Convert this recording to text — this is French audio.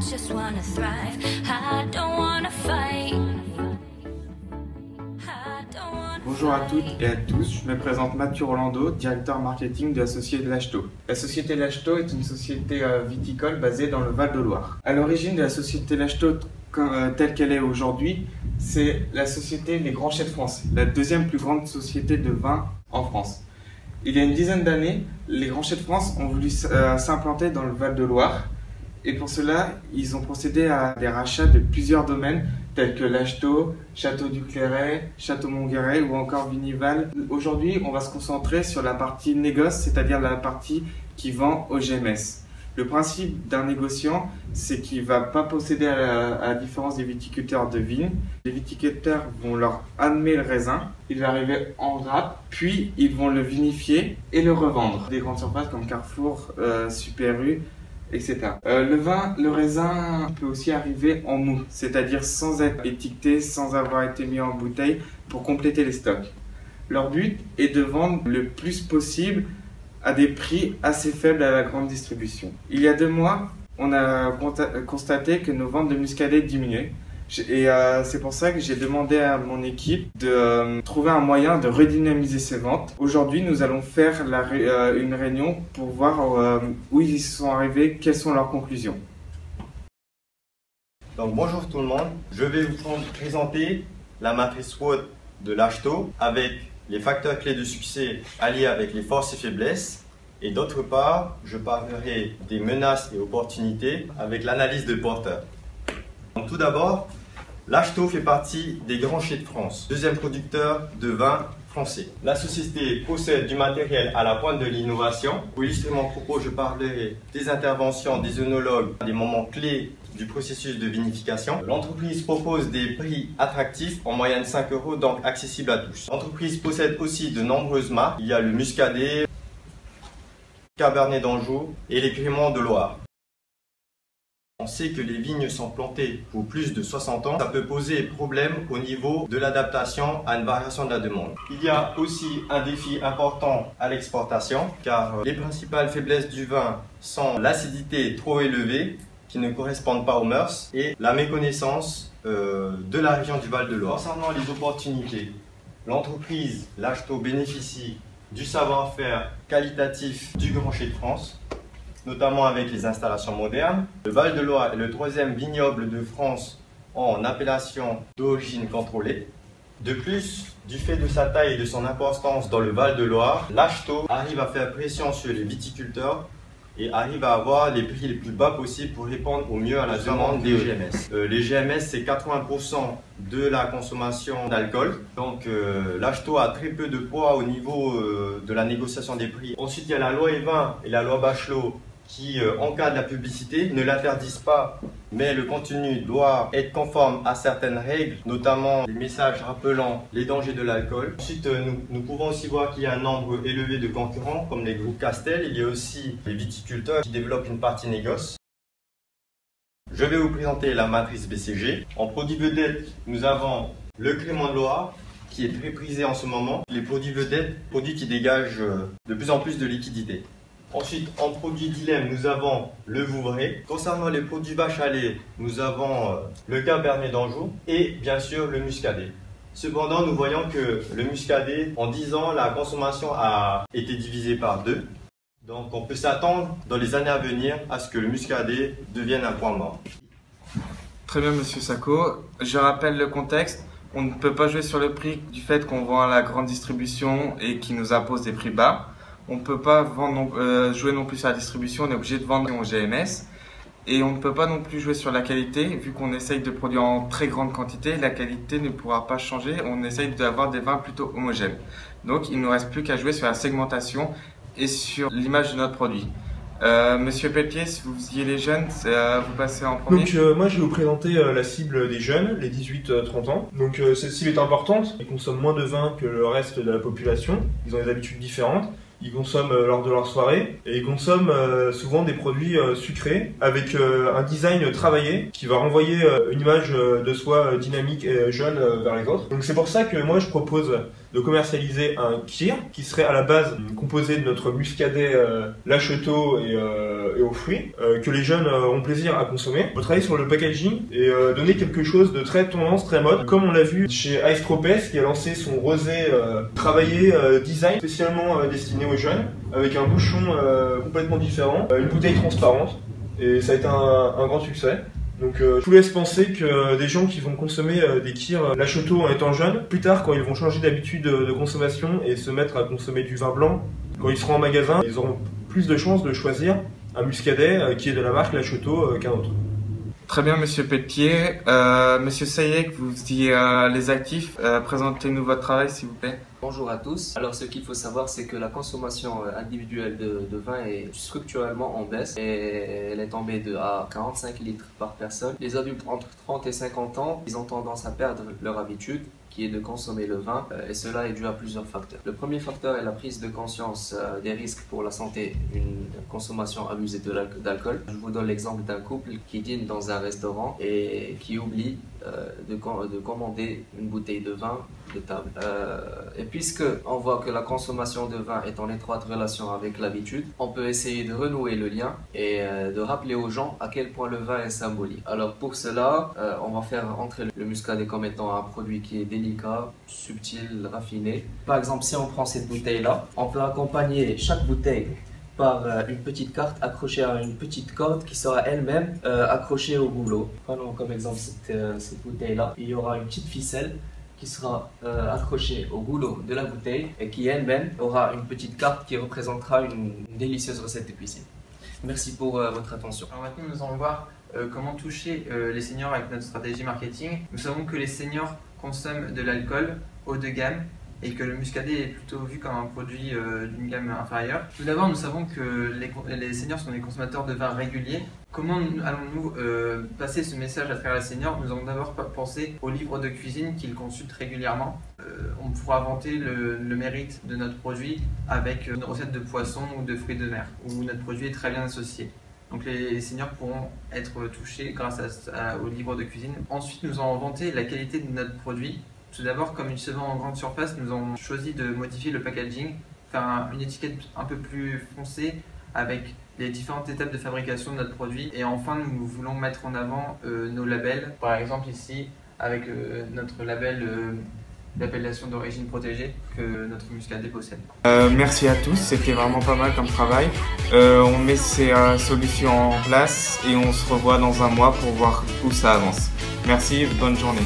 just wanna thrive. I don't wanna fight. Bonjour à toutes et à tous, je me présente Mathieu Rolando, directeur marketing de la société Lachto. La société Lachto est une société viticole basée dans le Val-de-Loire. À l'origine de la société Lachto telle qu'elle est aujourd'hui, c'est la société Les Grands Chais de France, la deuxième plus grande société de vin en France. Il y a une dizaine d'années, les Grands Chais de France ont voulu s'implanter dans le Val-de-Loire. Et pour cela, ils ont procédé à des rachats de plusieurs domaines tels que Lachto, Château du Clairet, Château Montguéret ou encore Vinival. Aujourd'hui, on va se concentrer sur la partie négoce, c'est-à-dire la partie qui vend au GMS. Le principe d'un négociant, c'est qu'il ne va pas posséder, à la différence des viticulteurs de vignes. Les viticulteurs vont leur amener le raisin, il va arriver en grappe, puis ils vont le vinifier et le revendre. Des grandes surfaces comme Carrefour, Super U, etc. Le raisin peut aussi arriver en mou, c'est-à-dire sans être étiqueté, sans avoir été mis en bouteille pour compléter les stocks. Leur but est de vendre le plus possible à des prix assez faibles à la grande distribution. Il y a 2 mois, on a constaté que nos ventes de muscadet diminuaient. Et c'est pour ça que j'ai demandé à mon équipe de trouver un moyen de redynamiser ces ventes. Aujourd'hui, nous allons faire une réunion pour voir où ils sont arrivés, quelles sont leurs conclusions. Donc bonjour tout le monde, je vais vous présenter la matrice SWOT de Lachto avec les facteurs clés de succès alliés avec les forces et faiblesses. Et d'autre part, je parlerai des menaces et opportunités avec l'analyse de Porter. Donc, tout d'abord, Lachto fait partie des Grands Chais de France, deuxième producteur de vin français. La société possède du matériel à la pointe de l'innovation. Pour illustrer mon propos, je parlerai des interventions des œnologues, des moments clés du processus de vinification. L'entreprise propose des prix attractifs, en moyenne 5 €, donc accessibles à tous. L'entreprise possède aussi de nombreuses marques. Il y a le Muscadet, Cabernet d'Anjou et les Crémants de Loire. On sait que les vignes sont plantées pour plus de 60 ans. Ça peut poser problème au niveau de l'adaptation à une variation de la demande. Il y a aussi un défi important à l'exportation, car les principales faiblesses du vin sont l'acidité trop élevée, qui ne correspondent pas aux mœurs, et la méconnaissance de la région du Val-de-Loire. Concernant les opportunités, l'entreprise Lachto bénéficie du savoir-faire qualitatif du Grand Chais de France, notamment avec les installations modernes. Le Val-de-Loire est le 3e vignoble de France en appellation d'origine contrôlée. De plus, du fait de sa taille et de son importance dans le Val-de-Loire, Lachto arrive à faire pression sur les viticulteurs et arrive à avoir les prix les plus bas possibles pour répondre au mieux à la demande des GMS. Les GMS, c'est 80% de la consommation d'alcool. Donc Lachto a très peu de poids au niveau de la négociation des prix. Ensuite, il y a la loi E20 et la loi Bachelot qui encadrent la publicité, ne l'interdisent pas, mais le contenu doit être conforme à certaines règles, notamment les messages rappelant les dangers de l'alcool. Ensuite, nous pouvons aussi voir qu'il y a un nombre élevé de concurrents, comme les groupes Castel. Il y a aussi les viticulteurs qui développent une partie négoce. Je vais vous présenter la matrice BCG. En produits vedettes, nous avons le Crémant de Loire, qui est très prisé en ce moment. Les produits vedettes, produits qui dégagent de plus en plus de liquidité. Ensuite, en produit dilemme, nous avons le Vouvray. Concernant les produits vache à lait, nous avons le Cabernet d'Anjou et bien sûr le Muscadet. Cependant, nous voyons que le Muscadet, en 10 ans, la consommation a été divisée par 2. Donc, on peut s'attendre dans les années à venir à ce que le Muscadet devienne un point mort. Très bien, monsieur Sacco. Je rappelle le contexte. On ne peut pas jouer sur le prix du fait qu'on vend à la grande distribution et qui nous impose des prix bas. On ne peut pas jouer non plus sur la distribution, on est obligé de vendre au GMS. Et on ne peut pas non plus jouer sur la qualité, vu qu'on essaye de produire en très grande quantité, la qualité ne pourra pas changer, on essaye d'avoir des vins plutôt homogènes. Donc il ne nous reste plus qu'à jouer sur la segmentation et sur l'image de notre produit. Monsieur Pelletier, si vous faisiez les jeunes, vous passez en premier. Donc moi je vais vous présenter la cible des jeunes, les 18-30 ans. Donc cette cible est importante, ils consomment moins de vin que le reste de la population, ils ont des habitudes différentes. Ils consomment lors de leur soirée et ils consomment souvent des produits sucrés avec un design travaillé qui va renvoyer une image de soi dynamique et jeune vers les autres. Donc c'est pour ça que moi je propose de commercialiser un kir qui serait à la base composé de notre muscadet lâcheteau et aux fruits que les jeunes ont plaisir à consommer. On va travailler sur le packaging et donner quelque chose de très tendance, très mode, comme on l'a vu chez Ice Tropez qui a lancé son rosé travaillé design spécialement destiné aux jeunes, avec un bouchon complètement différent, une bouteille transparente, et ça a été un grand succès. Donc je vous laisse penser que des gens qui vont consommer des kirs lâchetot en étant jeunes, plus tard quand ils vont changer d'habitude de consommation et se mettre à consommer du vin blanc, quand ils seront en magasin, ils auront plus de chances de choisir un muscadet qui est de la marque lâchetot qu'un autre. Très bien, Monsieur Pelletier. Monsieur Sayek, vous y les actifs. Présentez-nous votre travail, s'il vous plaît. Bonjour à tous. Alors ce qu'il faut savoir, c'est que la consommation individuelle de vin est structurellement en baisse et elle est tombée à 45 litres par personne. Les adultes entre 30 et 50 ans, ils ont tendance à perdre leur habitude qui est de consommer le vin et cela est dû à plusieurs facteurs. Le premier facteur est la prise de conscience des risques pour la santé d'une consommation abusée d'alcool. Je vous donne l'exemple d'un couple qui dîne dans un restaurant et qui oublie de commander une bouteille de vin de table. Et puisque on voit que la consommation de vin est en étroite relation avec l'habitude, on peut essayer de renouer le lien et de rappeler aux gens à quel point le vin est symbolique. Alors pour cela, on va faire entrer le muscadet comme étant un produit qui est délicat, subtil, raffiné. Par exemple, si on prend cette bouteille-là, on peut accompagner chaque bouteille par une petite carte accrochée à une petite corde qui sera elle-même accrochée au goulot. Prenons comme exemple cette bouteille-là. Il y aura une petite ficelle qui sera accrochée au goulot de la bouteille et qui elle-même aura une petite carte qui représentera une délicieuse recette de cuisine. Merci pour votre attention. Alors maintenant, nous allons voir comment toucher les seniors avec notre stratégie marketing. Nous savons que les seniors consomment de l'alcool haut de gamme et que le muscadet est plutôt vu comme un produit d'une gamme inférieure. Tout d'abord, nous savons que les seniors sont des consommateurs de vin réguliers. Comment allons-nous passer ce message à travers les seniors? Nous allons d'abord penser aux livres de cuisine qu'ils consultent régulièrement. On pourra vanter le mérite de notre produit avec une recette de poisson ou de fruits de mer, où notre produit est très bien associé. Donc les seniors pourront être touchés grâce aux livres de cuisine. Ensuite, nous allons vanter la qualité de notre produit. Tout d'abord, comme il se vend en grande surface, nous avons choisi de modifier le packaging, faire une étiquette un peu plus foncée avec les différentes étapes de fabrication de notre produit. Et enfin, nous voulons mettre en avant nos labels. Par exemple ici, avec notre label d'appellation d'origine protégée que notre muscadet possède. Merci à tous, c'était vraiment pas mal comme travail. On met ces solutions en place et on se revoit dans un mois pour voir où ça avance. Merci, bonne journée.